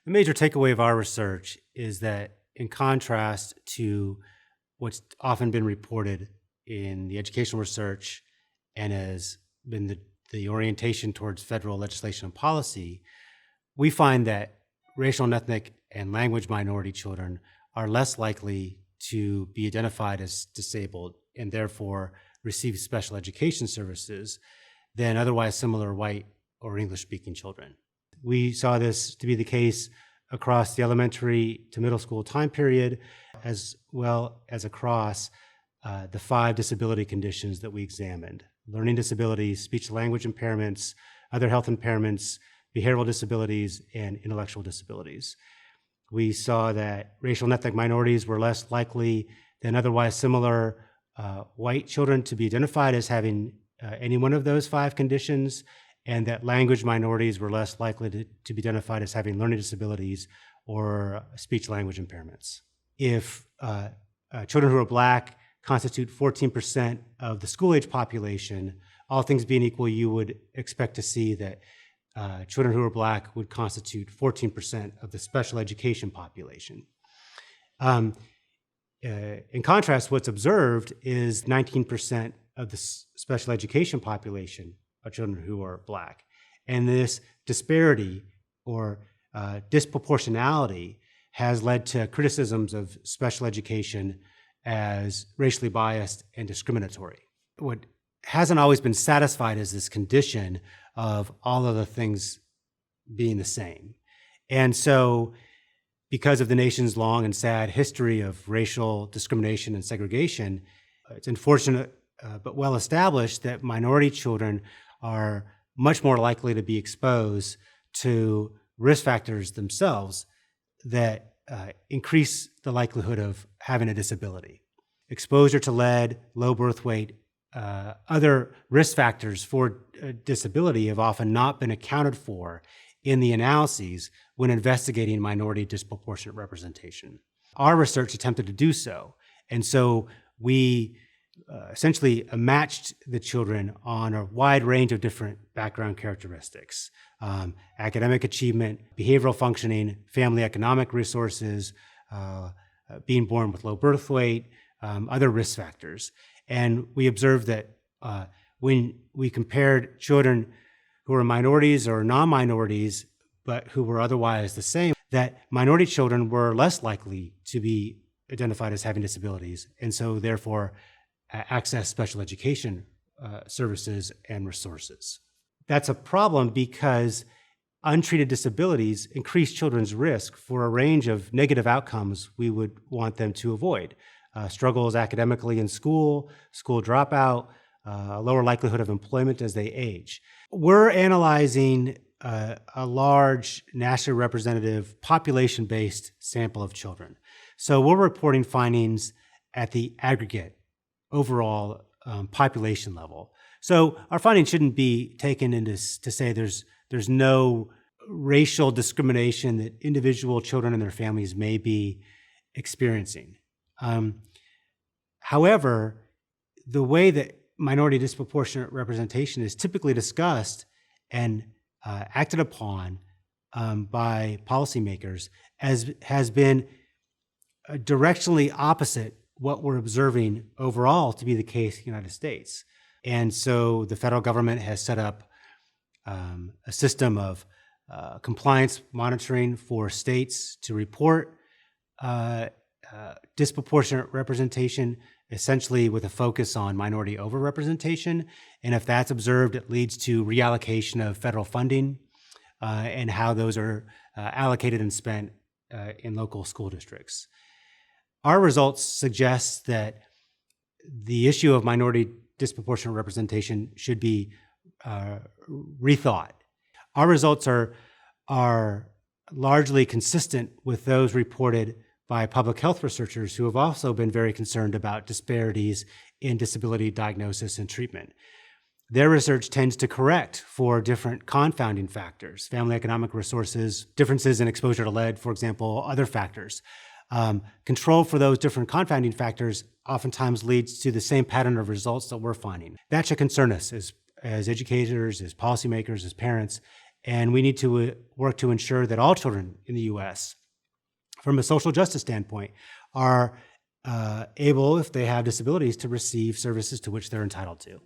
The major takeaway of our research is that in contrast to what's often been reported in the educational research and has been the orientation towards federal legislation and policy, we find that racial and ethnic and language minority children are less likely to be identified as disabled and therefore receive special education services than otherwise similar white or English-speaking children. We saw this to be the case across the elementary to middle school time period, as well as across the 5 disability conditions that we examined: learning disabilities, speech language impairments, other health impairments, behavioral disabilities, and intellectual disabilities. We saw that racial and ethnic minorities were less likely than otherwise similar white children to be identified as having any one of those 5 conditions, and that language minorities were less likely to be identified as having learning disabilities or speech language impairments. If children who are Black constitute 14% of the school-age population, all things being equal, you would expect to see that children who are Black would constitute 14% of the special education population. In contrast, what's observed is 19% of the special education population of children who are Black. And this disparity or disproportionality has led to criticisms of special education as racially biased and discriminatory. What hasn't always been satisfied is this condition of all of the things being the same. And so, because of the nation's long and sad history of racial discrimination and segregation, it's unfortunate but well established that minority children are much more likely to be exposed to risk factors themselves that increase the likelihood of having a disability. Exposure to lead, low birth weight, other risk factors for disability have often not been accounted for in the analyses when investigating minority disproportionate representation. Our research attempted to do so, and so we essentially matched the children on a wide range of different background characteristics: academic achievement, behavioral functioning, family economic resources, being born with low birth weight, other risk factors. And we observed that when we compared children who were minorities or non-minorities, but who were otherwise the same, that minority children were less likely to be identified as having disabilities, and so therefore access special education services and resources. That's a problem because untreated disabilities increase children's risk for a range of negative outcomes we would want them to avoid. Struggles academically in school, school dropout, a lower likelihood of employment as they age. We're analyzing a large nationally representative population-based sample of children. So we're reporting findings at the aggregate overall population level. So our findings shouldn't be taken into to say there's no racial discrimination that individual children and their families may be experiencing. However, the way that minority disproportionate representation is typically discussed and acted upon by policymakers has been directionally opposite what we're observing overall to be the case in the United States. And so the federal government has set up a system of compliance monitoring for states to report disproportionate representation, essentially with a focus on minority overrepresentation. And if that's observed, it leads to reallocation of federal funding and how those are allocated and spent in local school districts. Our results suggest that the issue of minority disproportionate representation should be rethought. Our results are largely consistent with those reported by public health researchers who have also been very concerned about disparities in disability diagnosis and treatment. Their research tends to correct for different confounding factors: family economic resources, differences in exposure to lead, for example, other factors. Control for those different confounding factors oftentimes leads to the same pattern of results that we're finding. That should concern us as educators, as policymakers, as parents, And we need to work to ensure that all children in the U.S., from a social justice standpoint, are able, if they have disabilities, to receive services to which they're entitled to.